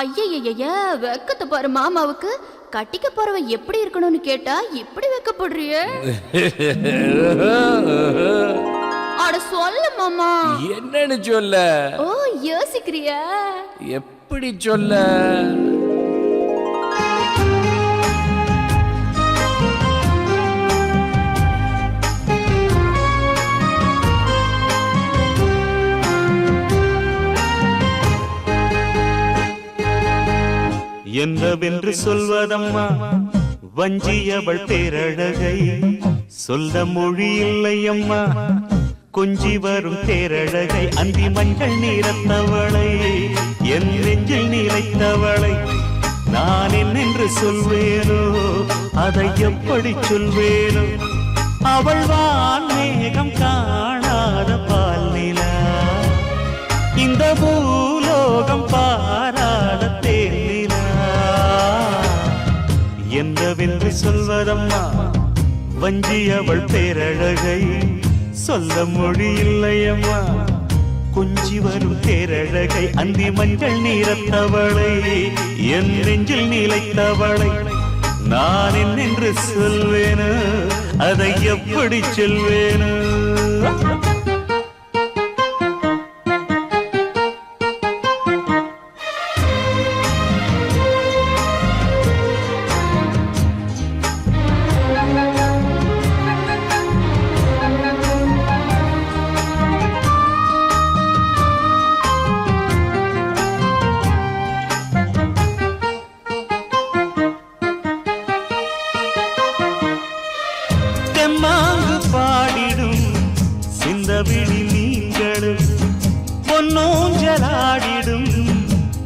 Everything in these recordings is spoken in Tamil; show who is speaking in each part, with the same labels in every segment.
Speaker 1: ஐயய்ய வெக்கத்தை பாரு மாமாவுக்கு. கட்டிக்க போறவ எப்படி இருக்கணும்னு கேட்டா இப்படி வெக்கப்படுறிய? அட சொல்ல மாமா.
Speaker 2: என்னன்னு சொல்ல?
Speaker 1: ஓ யோசிக்கிறியா?
Speaker 2: எப்படி சொல்ல?
Speaker 3: என்னவென்று சொல்வதம்மா வஞ்சியவள் பேரழகை, சொல்ல மொழி இல்லையம்மா கொஞ்சி வரும் பேரழகை. அந்தி மஞ்சள் நீரத்தவளை, என் நெஞ்சில் நீலைத்தவளை நான் என்னென்று சொல்வேனோ, அதை எப்படி சொல்வேனோ. அவள் வான் மேகம் காணாத பால் நிலா, இந்த பூலோகம் பாராத தேனிலா. என்னவென்று சொல்வதம்மா வஞ்சியவள் பேரழகை, சொல்ல மொழி இல்லையம்மா கொஞ்சி வரும் பேரழகை. அந்தி மஞ்சள் நீரத்தவளை, என் நெஞ்சில் நீலைத்தவளை நான் என்னென்று சொல்வேனோ, அதை எப்படி சொல்வேனோ. தெம்மாங்கு பாடிடும் சிந்தவிழி நீங்களும், பொன்னோஞ்சலாடிடும்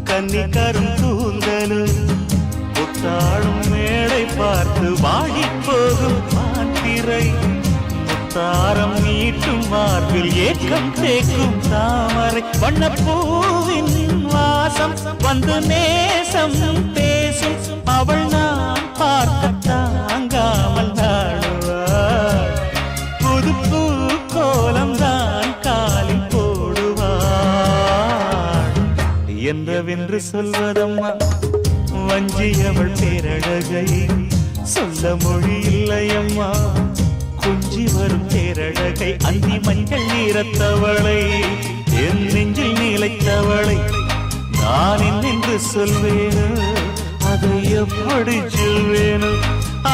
Speaker 3: கன்னிக்கரும் கூந்தலும், புத்தாளும் மேடை பார்த்து வாடி போகும் மாத்திரை, முத்தாரம் நீட்டும் மார்பில் ஏக்கம் தேக்கும் தாமரை, வண்ணப்பூவின் வாசம் வந்து நேசம் பேசும் அவள் நான் பார்க்க தாங்காமல் நாடுவாள். புது பூ கோலம் தான் காலில் போடுவாள். என்னவென்று சொல்வதம்மா வஞ்சியவள் பேரழகை, சொல்ல மொழி இல்லையம்மா கொஞ்சி வரும் பேரழகை. அந்தி மஞ்சள் நீரத்தவளை, என் நெஞ்சில் நீலைத்தவளை நான் என்னென்று சொல்வேனோ, அதை எப்படி சொல்வேனோ.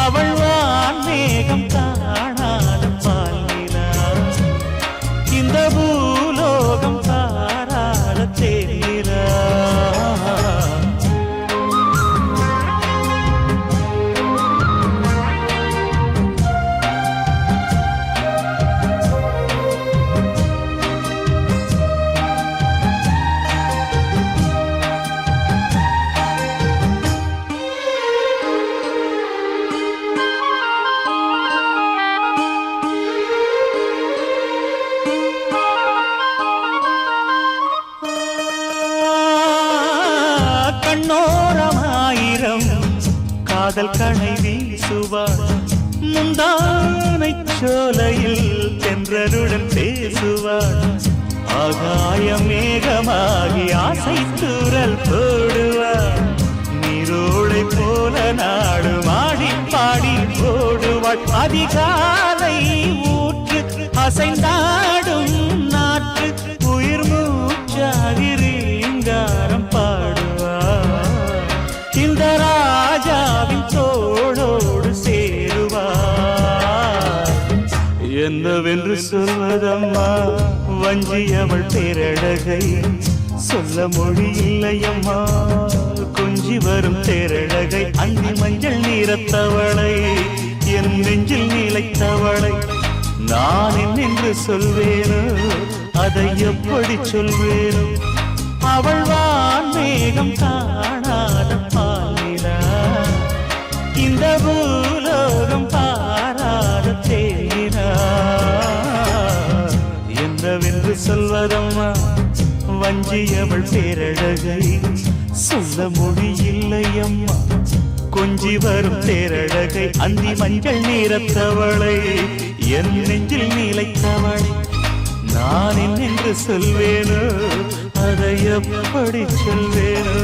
Speaker 3: அவள் வான் மேகம் காணாத பால் நிலா, இந்த பூலோகம் பாராத தேனிலா. கண்ணோரமாயிரம் காதல் கணை வீசுவாள், முந்தானை சோலையில் தென்றருடன் பேசுவாள். ஆகாய மேகமாகி ஆசை தூரல் போடுவாள், நீரோடை போல நாடு மாடி பாடி போடுவாள். அதிகாலை ஊற்று அசைந்தாடும் நாற்று, உயிர் மூச்சாகி ரீங்காரம் பாடுவாள். இந்த ராஜாவின் தோளோடு சேருவாள். என்னவென்று சொல்வதம்மா வஞ்சியவள் பேரழகை, சொல்ல மொழி இல்லையம்மா கொஞ்சி வரும் பேரழகை. அந்தி மஞ்சள் நீரத்தவளை, என் நெஞ்சில் நீலைத்தவளை நான் என்னென்று சொல்வேனோ, அதை எப்படி சொல்வேனோ. அவள் வான் மேகம் காணாத பால் நிலா, இந்த பூலோகம் பாராத தேனிலா. என்னவென்று சொல்வதம்மா வஞ்சியவள் பேரழகை, சொல்ல மொழி இல்லையம்மா கொஞ்சி வரும் பேரழகை. அந்தி மஞ்சள் நீரத்தவளை, என் நெஞ்சில் நீலைத்தவளை நான் என்னென்று சொல்வேனோ, அதை எப்படி சொல்வேனோ.